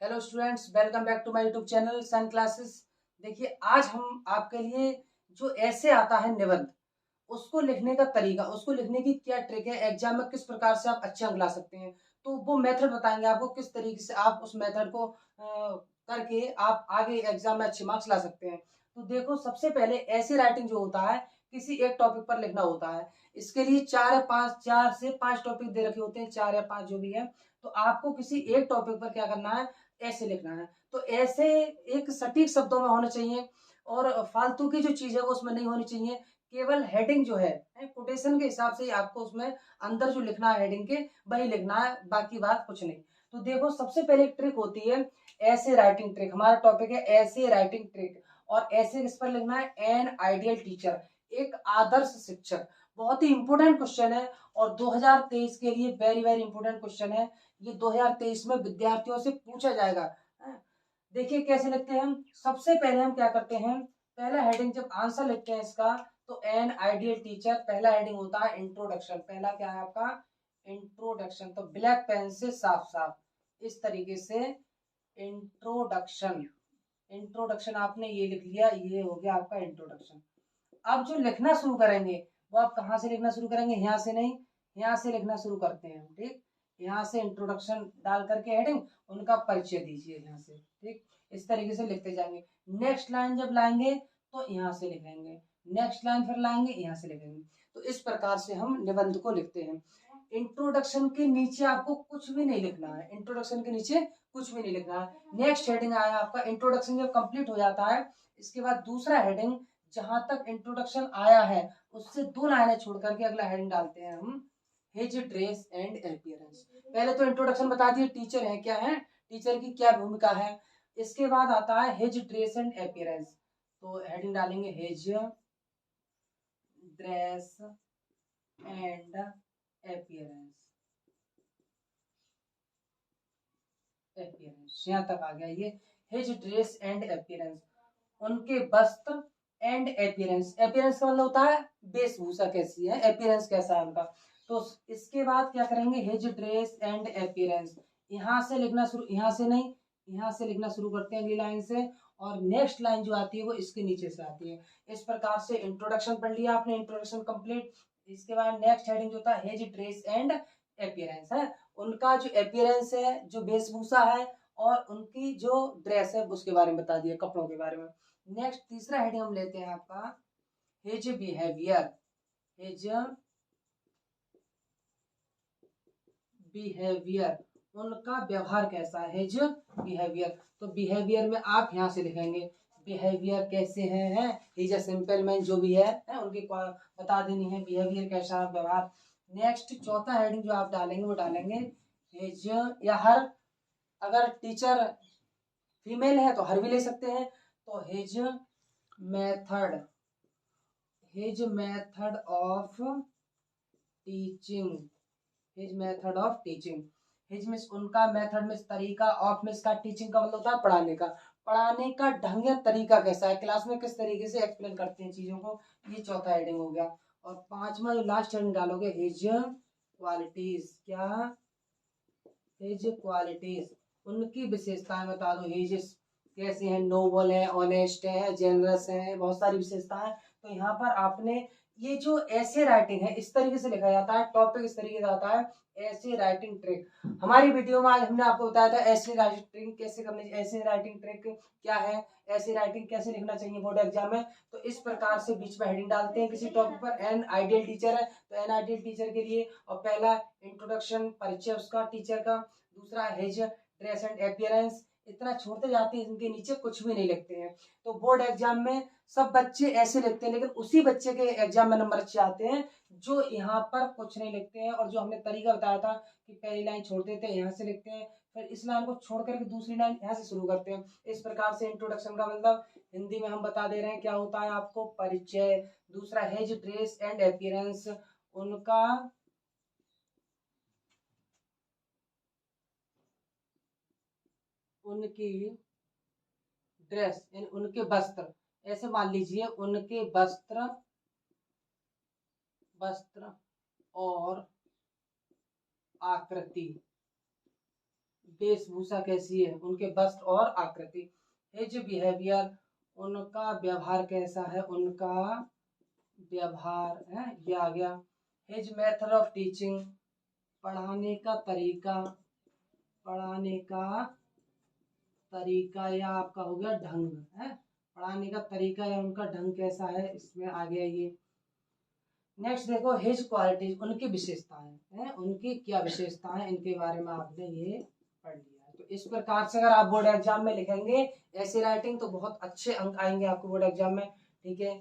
Hello students, welcome back to my YouTube channel sun classes. देखिए, आज हम आपके लिए जो ऐसे आता है निबंध, उसको लिखने का तरीका, उसको लिखने की क्या ट्रिक है, एग्जाम में किस प्रकार से आप अच्छे अंक ला सकते हैं, तो वो मेथड बताएंगे आपको किस तरीके से आप उस मेथड को करके आप आगे एग्जाम में अच्छे मार्क्स ला सकते हैं। तो देखो, सबसे पहले ऐसे राइटिंग जो होता है किसी एक टॉपिक पर लिखना होता है। इसके लिए चार से पांच टॉपिक दे रखे होते हैं, चार या पांच जो भी है। तो आपको किसी एक टॉपिक पर क्या करना है, ऐसे लिखना है। तो ऐसे एक सटीक शब्दों में होने चाहिए और फालतू की जो चीज है वो उसमें नहीं होनी चाहिए। केवल हेडिंग जो है कोटेशन के हिसाब से ही आपको उसमें अंदर जो लिखना है हेडिंग के वही लिखना है, बाकी बात कुछ नहीं। तो देखो, सबसे पहले एक ट्रिक होती है ऐसे राइटिंग ट्रिक। हमारा टॉपिक है ऐसे राइटिंग ट्रिक, और ऐसे किस पर लिखना है, एन आइडियल टीचर, एक आदर्श शिक्षक। बहुत ही इंपॉर्टेंट क्वेश्चन है और 2023 के लिए वेरी वेरी इंपॉर्टेंट क्वेश्चन है। ये 2023 में विद्यार्थियों से पूछा जाएगा। देखिए कैसे लिखते हैं हम। सबसे पहले हम क्या करते हैं, पहला हेडिंग जब आंसर लिखते हैं इसका, तो एन आइडियल टीचर पहला हेडिंग होता है इंट्रोडक्शन। पहला क्या है आपका, इंट्रोडक्शन। तो ब्लैक पेन से साफ साफ इस तरीके से इंट्रोडक्शन। इंट्रोडक्शन आपने ये लिख लिया, ये हो गया आपका इंट्रोडक्शन। अब जो लिखना शुरू करेंगे वो आप कहाँ से लिखना शुरू करेंगे, यहाँ से नहीं, यहाँ से लिखना शुरू करते हैं। ठीक, यहाँ से इंट्रोडक्शन डाल करके हेडिंग, उनका परिचय दीजिए यहाँ से। ठीक, इस तरीके से लिखते जाएंगे। नेक्स्ट लाइन जब लाएंगे तो यहाँ से लिखेंगे, नेक्स्ट लाइन फिर लाएंगे यहाँ से लिखेंगे। तो इस प्रकार से हम निबंध को लिखते हैं। इंट्रोडक्शन के नीचे आपको कुछ भी नहीं लिखना है, इंट्रोडक्शन के नीचे कुछ भी नहीं लिखना है। नेक्स्ट हेडिंग आया आपका, इंट्रोडक्शन जब कंप्लीट हो जाता है, इसके बाद दूसरा हेडिंग, जहां तक इंट्रोडक्शन आया है उससे दो लाइनें छोड़ करके अगला हेडिंग डालते हैं हम, हिज ड्रेस एंड अपीयरेंस। पहले तो इंट्रोडक्शन बता दिए टीचर है क्या है, टीचर की क्या भूमिका है। इसके बाद आता है हिज ड्रेस एंड अपीयरेंस, तो हेडिंग डालेंगे his dress and appearance. Appearance यहाँ तक आ गया ये, हिज ड्रेस एंड अपीयरेंस, उनके वस्त्र एंड अपीयरेंस। अपीयरेंस का मतलब होता है वेशभूषा कैसी है, अपीयरेंस कैसा है उनका। तो इसके बाद क्या करेंगे, हिज ड्रेस एंड अपीयरेंस, यहाँ से लिखना शुरू, यहाँ से नहीं, यहाँ से लिखना शुरू करते हैं अगली लाइन से, और नेक्स्ट लाइन जो आती है वो इसके नीचे से आती है। इस प्रकार से इंट्रोडक्शन पढ़ लिया आपने, इंट्रोडक्शन कंप्लीट। इसके बाद नेक्स्ट हेडिंग जो था हिज ड्रेस एंड अपीयरेंस है, उनका जो अपीयरेंस है, जो वेशभूषा है, और उनकी जो ड्रेस है उसके बारे में बता दिया, कपड़ों के बारे में। नेक्स्ट तीसरा हेडिंग हम लेते हैं आपका हिज बिहेवियर। हिज बिहेवियर, उनका व्यवहार कैसा है, हिज बिहेवियर। तो बिहेवियर में आप यहाँ से लिखेंगे बिहेवियर कैसे है, हिज अ सिंपल मैन जो भी है उनकी बता देनी है बिहेवियर कैसा है, व्यवहार। नेक्स्ट चौथा हेडिंग जो आप डालेंगे वो डालेंगे हिज, या हर, अगर टीचर फीमेल है तो हर भी ले सकते हैं, तो his method, his method of teaching, his method of teaching. His means उनका, मेथड मीन्स तरीका, ऑफ मीन्स का, टीचिंग का मतलब होता है पढ़ाने का। पढ़ाने का ढंग या तरीका कैसा है, क्लास में किस तरीके से एक्सप्लेन करते हैं चीजों को, ये चौथा हेडिंग हो गया। और पांचवा जो लास्ट हेडिंग डालोगे, हिज क्वालिटीज, क्या, हिज क्वालिटीज, उनकी विशेषताएं बता दो। हिज कैसे हैं, नोबल है, ऑनेस्ट है, जेनरस है, बहुत सारी विशेषताएं। तो यहाँ पर आपने ये जो ऐसे राइटिंग है इस तरीके से लिखा जाता है, टॉपिक इस तरीके से आता है, ऐसे राइटिंग ट्रिक। हमारी वीडियो में आज हमने आपको बताया था ऐसे राइटिंग कैसे करनी, ऐसे राइटिंग ट्रिक क्या है, ऐसे राइटिंग कैसे लिखना चाहिए बोर्ड एग्जाम में। तो इस प्रकार से बीच में हेडिंग डालते हैं किसी टॉपिक पर। एन आइडियल टीचर है तो एन आइडियल टीचर के लिए, और पहला इंट्रोडक्शन, परिचय उसका टीचर का, दूसरा हिज ड्रेस एंड अपीयरेंस, इतना छोड़ते जाते हैं, इनके नीचे कुछ भी नहीं लिखते हैं। तो बोर्ड एग्जाम में सब बच्चे ऐसे लिखते हैं, लेकिन उसी बच्चे के एग्जाम में नंबर अच्छे आते हैं जो यहाँ पर कुछ नहीं लिखते हैं। और जो हमने तरीका बताया था कि पहली लाइन छोड़ देते हैं, यहाँ से लिखते हैं, फिर इस लाइन को छोड़ करके दूसरी लाइन यहाँ से शुरू करते हैं। इस प्रकार से इंट्रोडक्शन का मतलब हिंदी में हम बता दे रहे हैं क्या होता है आपको, परिचय। दूसरा हिज ड्रेस एंड अपीयरेंस, उनका उनकी ड्रेस यानी उनके वस्त्र, ऐसे मान लीजिए उनके वस्त्र, वस्त्र और आकृति, वेशभूषा कैसी है, उनके वस्त्र और आकृति। हिज बिहेवियर, उनका व्यवहार कैसा है, उनका व्यवहार है, ये आ गया। हिज मेथड ऑफ टीचिंग, पढ़ाने का तरीका, पढ़ाने का तरीका या आपका हो गया ढंग है, पढ़ाने का तरीका या उनका ढंग कैसा है, इसमें आ गया ये। नेक्स्ट देखो हिज क्वालिटीज, उनकी विशेषताएं हैं, उनकी क्या विशेषताएं, इनके बारे में आपने ये पढ़ लिया। तो इस प्रकार से अगर आप बोर्ड एग्जाम में लिखेंगे ऐसी राइटिंग तो बहुत अच्छे अंक आएंगे आपको बोर्ड एग्जाम में, ठीक है।